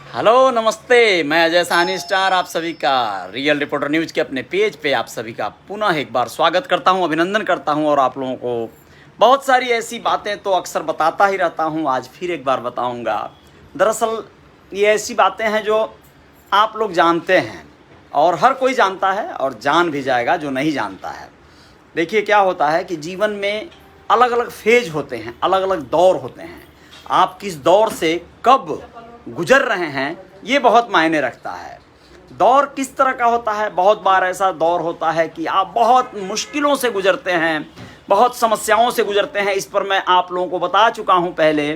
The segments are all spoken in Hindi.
हेलो नमस्ते, मैं अजय साहनी स्टार आप सभी का रियल रिपोर्टर न्यूज़ के अपने पेज पे आप सभी का पुनः एक बार स्वागत करता हूं, अभिनंदन करता हूं। और आप लोगों को बहुत सारी ऐसी बातें तो अक्सर बताता ही रहता हूं, आज फिर एक बार बताऊंगा। दरअसल ये ऐसी बातें हैं जो आप लोग जानते हैं और हर कोई जानता है और जान भी जाएगा जो नहीं जानता है। देखिए क्या होता है कि जीवन में अलग अलग फेज होते हैं, अलग अलग दौर होते हैं। आप किस दौर से कब गुजर रहे हैं ये बहुत मायने रखता है। दौर किस तरह का होता है, बहुत बार ऐसा दौर होता है कि आप बहुत मुश्किलों से गुजरते हैं, बहुत समस्याओं से गुजरते हैं। इस पर मैं आप लोगों को बता चुका हूं पहले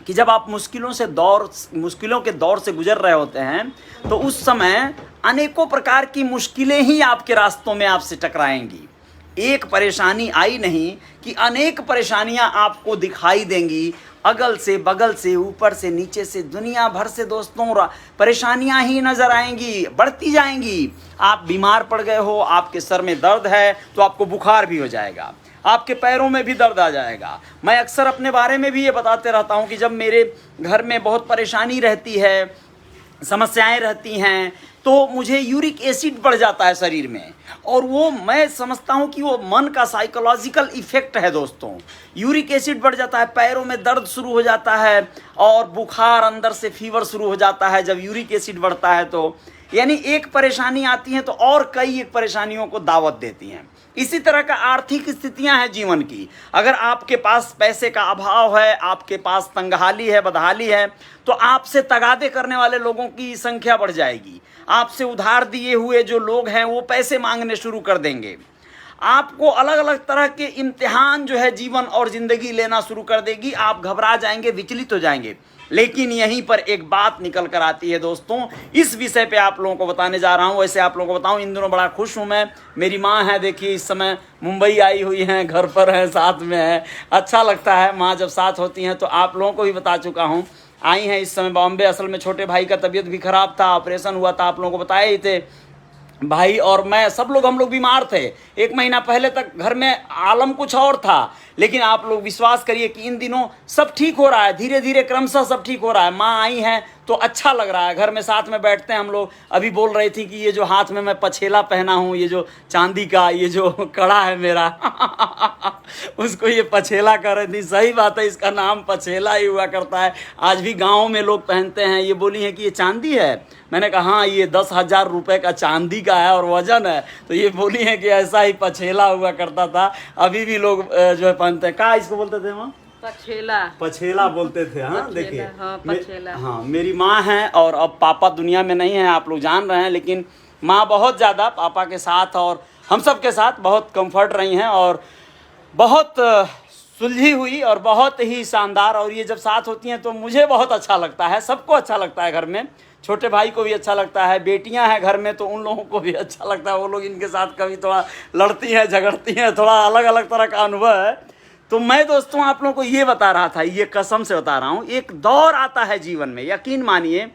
कि जब आप मुश्किलों के दौर से गुजर रहे होते हैं तो उस समय अनेकों प्रकार की मुश्किलें ही आपके रास्तों में आपसे टकराएंगी। एक परेशानी आई नहीं कि अनेक परेशानियां आपको दिखाई देंगी, अगल से बगल से ऊपर से नीचे से दुनिया भर से दोस्तों परेशानियां ही नजर आएंगी, बढ़ती जाएंगी। आप बीमार पड़ गए हो, आपके सर में दर्द है तो आपको बुखार भी हो जाएगा, आपके पैरों में भी दर्द आ जाएगा। मैं अक्सर अपने बारे में भी ये बताते रहता हूँ कि जब मेरे घर में बहुत परेशानी रहती है, समस्याएं रहती हैं, तो मुझे यूरिक एसिड बढ़ जाता है शरीर में। और वो मैं समझता हूँ कि वो मन का साइकोलॉजिकल इफेक्ट है दोस्तों। यूरिक एसिड बढ़ जाता है, पैरों में दर्द शुरू हो जाता है और बुखार, अंदर से फीवर शुरू हो जाता है जब यूरिक एसिड बढ़ता है। तो यानी एक परेशानी आती है तो और कई एक परेशानियों को दावत देती हैं। इसी तरह का आर्थिक स्थितियां हैं जीवन की। अगर आपके पास पैसे का अभाव है, आपके पास तंगहाली है, बदहाली है, तो आपसे तगादे करने वाले लोगों की संख्या बढ़ जाएगी। आपसे उधार दिए हुए जो लोग हैं वो पैसे मांगने शुरू कर देंगे। आपको अलग अलग तरह के इम्तिहान जो है जीवन और ज़िंदगी लेना शुरू कर देगी। आप घबरा जाएंगे, विचलित हो जाएंगे। लेकिन यहीं पर एक बात निकल कर आती है दोस्तों, इस विषय पे आप लोगों को बताने जा रहा हूँ। वैसे आप लोगों को बताऊँ, इन दिनों बड़ा खुश हूँ मैं। मेरी माँ है, देखिए इस समय मुंबई आई हुई हैं, घर पर है, साथ में है। अच्छा लगता है माँ जब साथ होती हैं। तो आप लोगों को भी बता चुका हूँ, आई हैं इस समय बॉम्बे। असल में छोटे भाई का तबीयत भी ख़राब था, ऑपरेशन हुआ था, आप लोगों को बताए ही थे। भाई और मैं हम लोग बीमार थे। एक महीना पहले तक घर में आलम कुछ और था, लेकिन आप लोग विश्वास करिए कि इन दिनों सब ठीक हो रहा है, धीरे धीरे क्रमशः सब ठीक हो रहा है। माँ आई हैं तो अच्छा लग रहा है, घर में साथ में बैठते हैं हम लोग। अभी बोल रही थी कि ये जो हाथ में मैं पछेला पहना हूँ, ये जो चांदी का ये जो कड़ा है मेरा उसको ये पछेला कर रही थी। सही बात है, इसका नाम पछेला ही हुआ करता है। आज भी गाँव में लोग पहनते हैं। ये बोली है कि ये चांदी है। मैंने कहा हाँ, ये 10,000 रुपये का चांदी का है और वजन है। तो ये बोली है कि ऐसा ही पछेला हुआ करता था। अभी भी लोग जो है पहनते हैं। क्या इसको बोलते थे वहाँ? पछेला बोलते थे। हाँ देखिए, हाँ मेरी माँ है और अब पापा दुनिया में नहीं है, आप लोग जान रहे हैं। लेकिन माँ बहुत ज़्यादा पापा के साथ और हम सब के साथ बहुत कंफर्ट रही हैं और बहुत सुलझी हुई और बहुत ही शानदार। और ये जब साथ होती हैं तो मुझे बहुत अच्छा लगता है, सबको अच्छा लगता है घर में। छोटे भाई को भी अच्छा लगता है, बेटियां हैं घर में तो उन लोगों को भी अच्छा लगता है। वो लोग इनके साथ कभी थोड़ा लड़ती हैं, झगड़ती हैं, थोड़ा अलग अलग तरह का अनुभव है। तो मैं दोस्तों आप लोगों को ये बता रहा था, ये कसम से बता रहा हूँ, एक दौर आता है जीवन में, यकीन मानिए।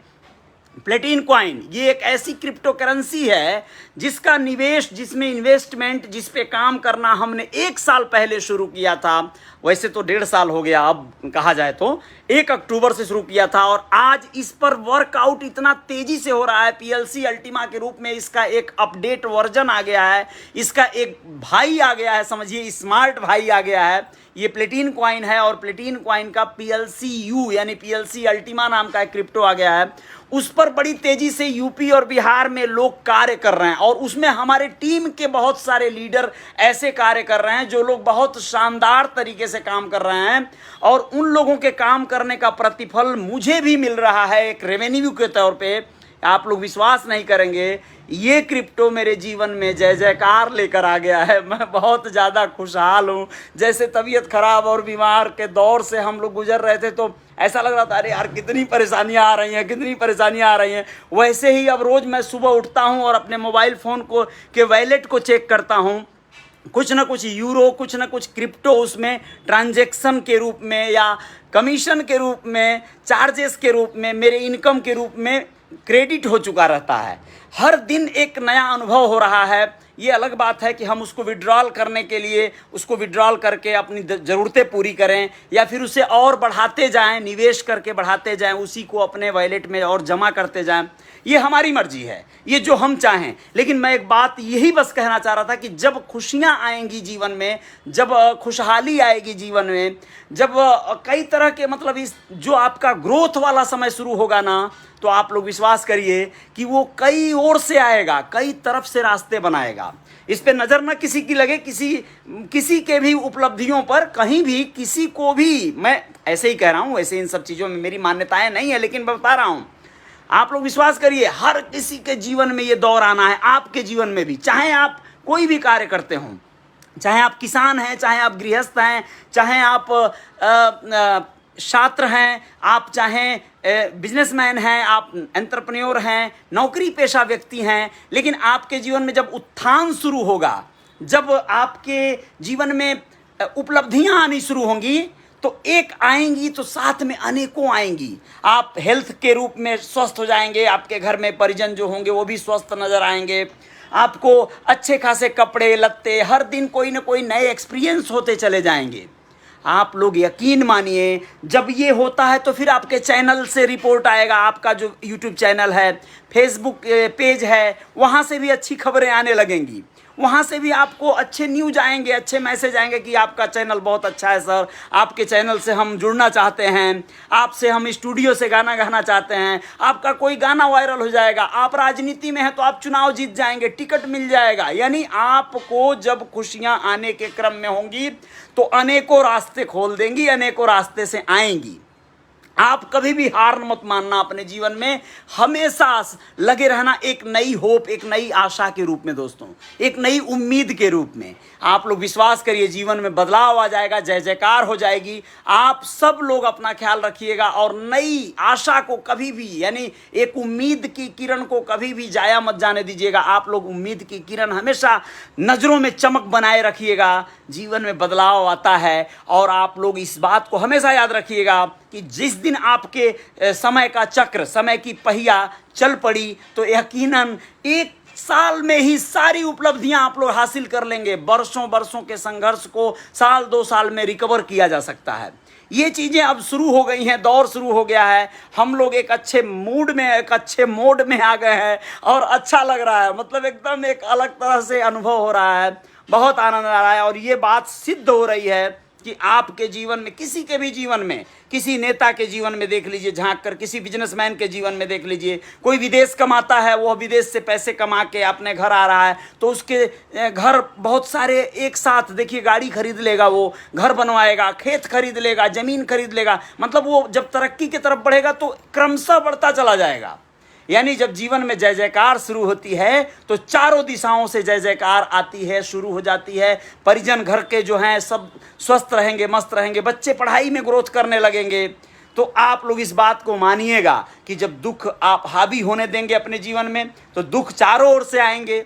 प्लेटिन कॉइन ये एक ऐसी क्रिप्टो करेंसी है जिसका निवेश, जिसमें इन्वेस्टमेंट, जिस पे काम करना हमने 1 साल पहले शुरू किया था। वैसे तो 1.5 साल हो गया, अब कहा जाए तो 1 अक्टूबर से शुरू किया था। और आज इस पर वर्कआउट इतना तेजी से हो रहा है। पीएलसी अल्टीमा के रूप में इसका एक अपडेट वर्जन आ गया है, इसका एक भाई आ गया है, समझिए स्मार्ट भाई आ गया है। ये प्लेटिन कॉइन है और प्लेटिन कॉइन का PLCU यानी पीएलसी अल्टीमा नाम का एक क्रिप्टो आ गया है। उस पर बड़ी तेजी से यूपी और बिहार में लोग कार्य कर रहे हैं और उसमें हमारे टीम के बहुत सारे लीडर ऐसे कार्य कर रहे हैं जो लोग बहुत शानदार तरीके से काम कर रहे हैं। और उन लोगों के काम करने का प्रतिफल मुझे भी मिल रहा है एक रेवेन्यू के तौर पे। आप लोग विश्वास नहीं करेंगे, ये क्रिप्टो मेरे जीवन में जय जयकार लेकर आ गया है। मैं बहुत ज़्यादा खुशहाल हूँ। जैसे तबीयत खराब और बीमार के दौर से हम लोग गुजर रहे थे तो ऐसा लग रहा था अरे यार कितनी परेशानियाँ आ रही हैं, कितनी परेशानियाँ आ रही हैं। वैसे ही अब रोज़ मैं सुबह उठता हूँ और अपने मोबाइल फ़ोन को के वॉलेट को चेक करता हूँ। कुछ ना कुछ यूरो, कुछ ना कुछ क्रिप्टो उसमें ट्रांजैक्शन के रूप में या कमीशन के रूप में, चार्जेस के रूप में, मेरे इनकम के रूप में क्रेडिट हो चुका रहता है। हर दिन एक नया अनुभव हो रहा है। ये अलग बात है कि हम उसको विड्रॉल करने के लिए उसको विड्रॉल करके अपनी ज़रूरतें पूरी करें या फिर उसे और बढ़ाते जाएं, निवेश करके बढ़ाते जाएं, उसी को अपने वॉलेट में और जमा करते जाएं। ये हमारी मर्जी है, ये जो हम चाहें। लेकिन मैं एक बात यही बस कहना चाह रहा था कि जब खुशियाँ आएंगी जीवन में, जब खुशहाली आएगी जीवन में, जब कई तरह के मतलब इस जो आपका ग्रोथ वाला समय शुरू होगा ना, तो आप लोग विश्वास करिए कि वो कई ओर से आएगा, कई तरफ से रास्ते बनाएगा। इस पे नज़र ना किसी की लगे, किसी के भी उपलब्धियों पर कहीं भी किसी को भी, मैं ऐसे ही कह रहा हूँ, ऐसे इन सब चीज़ों में मेरी मान्यताएं नहीं है, लेकिन मैं बता रहा हूँ, आप लोग विश्वास करिए हर किसी के जीवन में ये दौर आना है, आपके जीवन में भी। चाहे आप कोई भी कार्य करते हों, चाहे आप किसान हैं, चाहे आप गृहस्थ हैं, चाहे आप छात्र हैं, आप चाहे बिजनेसमैन हैं, आप एंटरप्रेन्योर हैं, नौकरी पेशा व्यक्ति हैं, लेकिन आपके जीवन में जब उत्थान शुरू होगा, जब आपके जीवन में उपलब्धियां आनी शुरू होंगी, तो एक आएंगी तो साथ में अनेकों आएंगी। आप हेल्थ के रूप में स्वस्थ हो जाएंगे, आपके घर में परिजन जो होंगे वो भी स्वस्थ नजर आएंगे, आपको अच्छे खासे कपड़े लत्ते, हर दिन कोई ना कोई नए एक्सपीरियंस होते चले जाएंगे। आप लोग यकीन मानिए, जब ये होता है तो फिर आपके चैनल से रिपोर्ट आएगा, आपका जो यूट्यूब चैनल है, फेसबुक पेज है, वहाँ से भी अच्छी खबरें आने लगेंगी, वहाँ से भी आपको अच्छे न्यूज आएंगे, अच्छे मैसेज आएंगे कि आपका चैनल बहुत अच्छा है सर, आपके चैनल से हम जुड़ना चाहते हैं, आपसे हम स्टूडियो से गाना गाना चाहते हैं, आपका कोई गाना वायरल हो जाएगा, आप राजनीति में हैं तो आप चुनाव जीत जाएंगे, टिकट मिल जाएगा। यानी आपको जब खुशियाँ आने के क्रम में होंगी तो अनेकों रास्ते खोल देंगी, अनेकों रास्ते से आएंगी। आप कभी भी हार मत मानना अपने जीवन में, हमेशा लगे रहना एक नई होप, एक नई आशा के रूप में दोस्तों, एक नई उम्मीद के रूप में। आप लोग विश्वास करिए, जीवन में बदलाव आ जाएगा, जय जयकार हो जाएगी। आप सब लोग अपना ख्याल रखिएगा और नई आशा को कभी भी, यानी एक उम्मीद की किरण को कभी भी जाया मत जाने दीजिएगा। आप लोग उम्मीद की किरण हमेशा नज़रों में चमक बनाए रखिएगा। जीवन में बदलाव आता है और आप लोग इस बात को हमेशा याद रखिएगा कि जिस दिन आपके समय का चक्र, समय की पहिया चल पड़ी, तो यकीनन एक साल में ही सारी उपलब्धियां आप लोग हासिल कर लेंगे। वर्षों वर्षों के संघर्ष को साल 2 साल में रिकवर किया जा सकता है। ये चीज़ें अब शुरू हो गई हैं, दौर शुरू हो गया है। हम लोग एक अच्छे मूड में, एक अच्छे मोड में आ गए हैं और अच्छा लग रहा है, मतलब एकदम एक अलग तरह से अनुभव हो रहा है, बहुत आनंद आ रहा है। और ये बात सिद्ध हो रही है कि आपके जीवन में, किसी के भी जीवन में, किसी नेता के जीवन में देख लीजिए झांक कर, किसी बिजनेसमैन के जीवन में देख लीजिए, कोई विदेश कमाता है, वह विदेश से पैसे कमा के अपने घर आ रहा है तो उसके घर बहुत सारे एक साथ, देखिए गाड़ी खरीद लेगा, वो घर बनवाएगा, खेत खरीद लेगा, ज़मीन खरीद लेगा, मतलब वो जब तरक्की की तरफ बढ़ेगा तो क्रमशः बढ़ता चला जाएगा। यानी जब जीवन में जय जयकार शुरू होती है तो चारों दिशाओं से जय जयकार आती है, शुरू हो जाती है। परिजन घर के जो हैं सब स्वस्थ रहेंगे, मस्त रहेंगे, बच्चे पढ़ाई में ग्रोथ करने लगेंगे। तो आप लोग इस बात को मानिएगा कि जब दुख आप हावी होने देंगे अपने जीवन में तो दुख चारों ओर से आएंगे।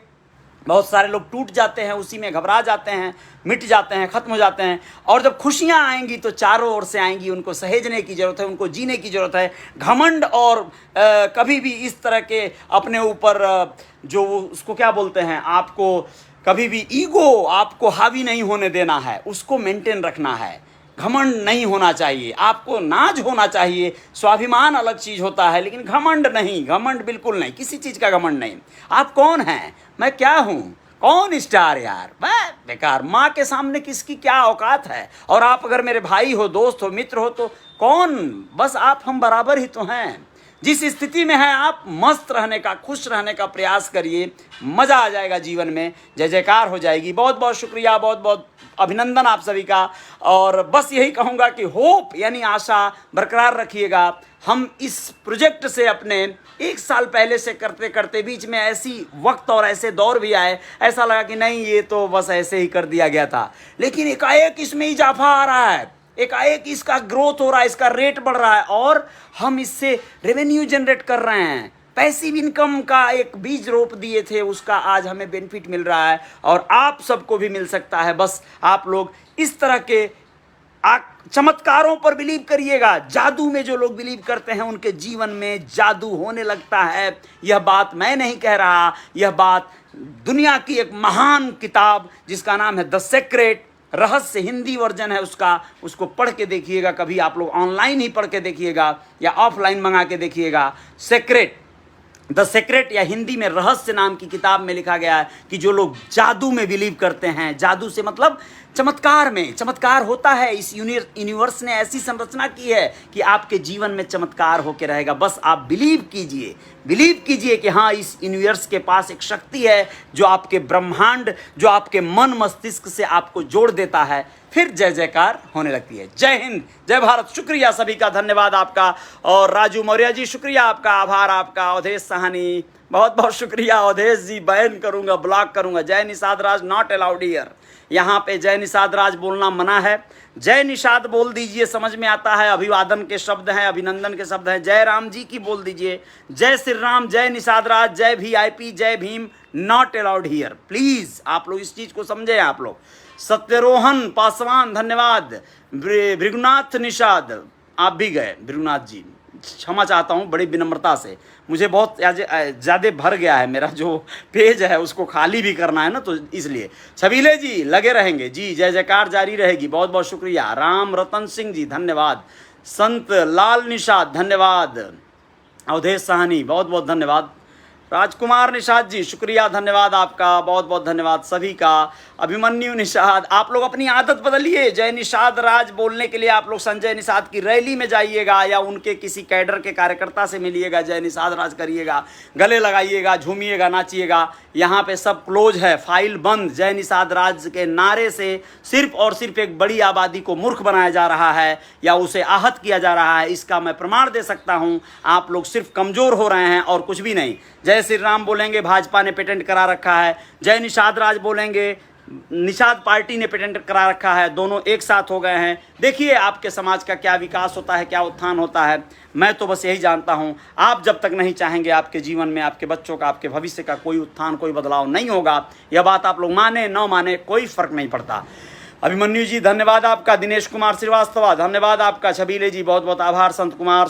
बहुत सारे लोग टूट जाते हैं, उसी में घबरा जाते हैं, मिट जाते हैं, ख़त्म हो जाते हैं। और जब खुशियाँ आएंगी तो चारों ओर से आएंगी, उनको सहेजने की ज़रूरत है, उनको जीने की ज़रूरत है। घमंड और कभी भी इस तरह के अपने ऊपर जो उसको क्या बोलते हैं, आपको कभी भी ईगो आपको हावी नहीं होने देना है, उसको मेंटेन रखना है। घमंड नहीं होना चाहिए, आपको नाज होना चाहिए। स्वाभिमान अलग चीज़ होता है, लेकिन घमंड नहीं, घमंड बिल्कुल नहीं, किसी चीज़ का घमंड नहीं। आप कौन हैं, मैं क्या हूँ, कौन स्टार यार, मैं बेकार, माँ के सामने किसकी क्या औकात है। और आप अगर मेरे भाई हो, दोस्त हो, मित्र हो तो कौन, बस आप हम बराबर ही तो हैं। जिस स्थिति में है आप मस्त रहने का, खुश रहने का प्रयास करिए, मज़ा आ जाएगा जीवन में, जय जयकार हो जाएगी। बहुत बहुत शुक्रिया, बहुत बहुत अभिनंदन आप सभी का। और बस यही कहूँगा कि होप यानी आशा बरकरार रखिएगा। हम इस प्रोजेक्ट से अपने 1 साल पहले से करते करते बीच में ऐसी वक्त और ऐसे दौर भी आए, ऐसा लगा कि नहीं ये तो बस ऐसे ही कर दिया गया था, लेकिन एकाएक इसमें इजाफा आ रहा है, एकाएक इसका ग्रोथ हो रहा है, इसका रेट बढ़ रहा है और हम इससे रेवेन्यू जनरेट कर रहे हैं। पैसिव इनकम का एक बीज रोप दिए थे, उसका आज हमें बेनिफिट मिल रहा है और आप सबको भी मिल सकता है। बस आप लोग इस तरह के चमत्कारों पर बिलीव करिएगा। जादू में जो लोग बिलीव करते हैं उनके जीवन में जादू होने लगता है। यह बात मैं नहीं कह रहा, यह बात दुनिया की एक महान किताब जिसका नाम है द सीक्रेट, रहस्य, हिंदी वर्जन है उसका, उसको पढ़ के देखिएगा। कभी आप लोग ऑनलाइन ही पढ़ के देखिएगा या ऑफलाइन मंगा के देखिएगा। सीक्रेट, द सीक्रेट या हिंदी में रहस्य नाम की किताब में लिखा गया है कि जो लोग जादू में बिलीव करते हैं, जादू से मतलब चमत्कार में, चमत्कार होता है। इस यूनिवर्स ने ऐसी संरचना की है कि आपके जीवन में चमत्कार होके रहेगा। बस आप बिलीव कीजिए, बिलीव कीजिए कि हाँ, इस यूनिवर्स के पास एक शक्ति है जो आपके ब्रह्मांड, जो आपके मन मस्तिष्क से आपको जोड़ देता है, फिर जय जयकार होने लगती है। जय हिंद, जय भारत। शुक्रिया सभी का, धन्यवाद आपका। और राजू मौर्य जी शुक्रिया आपका, आभार आपका। अवधेश साहनी बहुत बहुत शुक्रिया। अवधेश जी बैन करूंगा, ब्लॉक करूंगा। जय Nishad Raj not allowed here, यहाँ पे जय निषाद राज बोलना मना है। जय निषाद बोल दीजिए, समझ में आता है। अभिवादन के शब्द हैं, अभिनंदन के शब्द हैं। जय राम जी की बोल दीजिए। जय श्री राम, जय निषाद राज, जय VIP, जय Bhim, not allowed here. Please आप लोग इस चीज को समझे। आप लोग सत्यरोहन पासवान धन्यवाद। भृगुनाथ निषाद आप भी गए। भृगुनाथ जी क्षमा चाहता हूँ बड़ी विनम्रता से, मुझे बहुत ज़्यादा भर गया है, मेरा जो पेज है उसको खाली भी करना है ना, तो इसलिए। छबीले जी लगे रहेंगे जी, जय जयकार जारी रहेगी। बहुत बहुत शुक्रिया। राम रतन सिंह जी धन्यवाद। संत लाल निषाद धन्यवाद। अवधेश साहनी बहुत बहुत धन्यवाद। राजकुमार निषाद जी शुक्रिया, धन्यवाद आपका, बहुत बहुत धन्यवाद सभी का। अभिमन्यु निषाद, आप लोग अपनी आदत बदलिए। जय निषाद राज बोलने के लिए आप लोग संजय निषाद की रैली में जाइएगा या उनके किसी कैडर के कार्यकर्ता से मिलिएगा, जय निषाद राज करिएगा, गले लगाइएगा, झूमिएगा, नाचिएगा। यहाँ पे सब क्लोज है, फाइल बंद। जय निषाद राज के नारे से सिर्फ और सिर्फ एक बड़ी आबादी को मूर्ख बनाया जा रहा है या उसे आहत किया जा रहा है, इसका मैं प्रमाण दे सकता हूँ। आप लोग सिर्फ कमज़ोर हो रहे हैं और कुछ भी नहीं। जय श्री राम बोलेंगे, भाजपा ने पेटेंट करा रखा है। जय निषाद राज बोलेंगे, निषाद पार्टी ने पेटेंट करा रखा है। दोनों एक साथ हो गए हैं। देखिए आपके समाज का क्या विकास होता है, क्या उत्थान होता है। मैं तो बस यही जानता हूं, आप जब तक नहीं चाहेंगे आपके जीवन में, आपके बच्चों का, आपके भविष्य का कोई उत्थान, कोई बदलाव नहीं होगा। यह बात आप लोग माने न माने कोई फर्क नहीं पड़ता। अभिमन्यु जी धन्यवाद आपका। दिनेश कुमार श्रीवास्तव धन्यवाद आपका। छबीले जी बहुत बहुत आभार। संत कुमार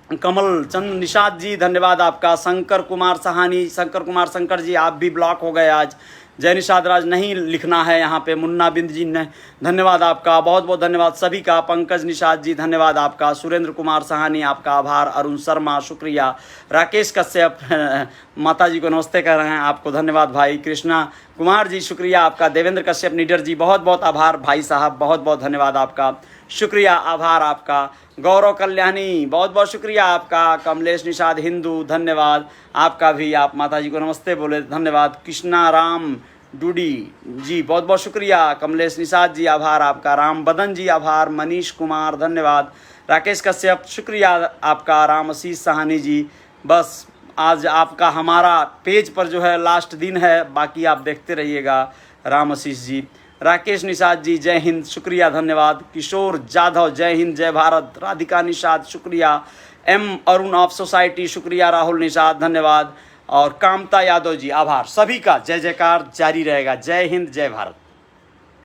कमल चंद निषाद जी धन्यवाद आपका। शंकर कुमार सहानी, शंकर कुमार शंकर जी आप भी ब्लॉक हो गए आज। जय निषाद राज नहीं लिखना है यहाँ पे। मुन्ना बिंद जी ने धन्यवाद आपका, बहुत बहुत धन्यवाद सभी का। पंकज निषाद जी धन्यवाद आपका। सुरेंद्र कुमार सहानी आपका आभार। अरुण शर्मा शुक्रिया। राकेश कश्यप माता जी को नमस्ते कर रहे हैं, आपको धन्यवाद भाई। कृष्णा कुमार जी शुक्रिया आपका। देवेंद्र कश्यप नीडर जी बहुत बहुत आभार भाई साहब, बहुत बहुत धन्यवाद आपका, शुक्रिया आभार आपका। गौरव कल्याणी बहुत बहुत शुक्रिया आपका। कमलेश निषाद हिंदू धन्यवाद आपका भी, आप माता जी को नमस्ते बोले, धन्यवाद। कृष्णा राम डूडी जी बहुत बहुत शुक्रिया। कमलेश निषाद जी आभार आपका। राम बदन जी आभार। मनीष कुमार धन्यवाद। राकेश कश्यप शुक्रिया आपका। राम आशीष साहनी जी, बस आज आपका हमारा पेज पर जो है लास्ट दिन है, बाकी आप देखते रहिएगा। राम आशीष जी, राकेश निषाद जी जय हिंद शुक्रिया धन्यवाद। किशोर जाधव जय हिंद जय भारत। राधिका निषाद शुक्रिया। एम अरुण ऑफ सोसाइटी शुक्रिया। राहुल निषाद धन्यवाद। और कामता यादव जी आभार। सभी का जय जयकार जारी रहेगा। जय हिंद जय भारत।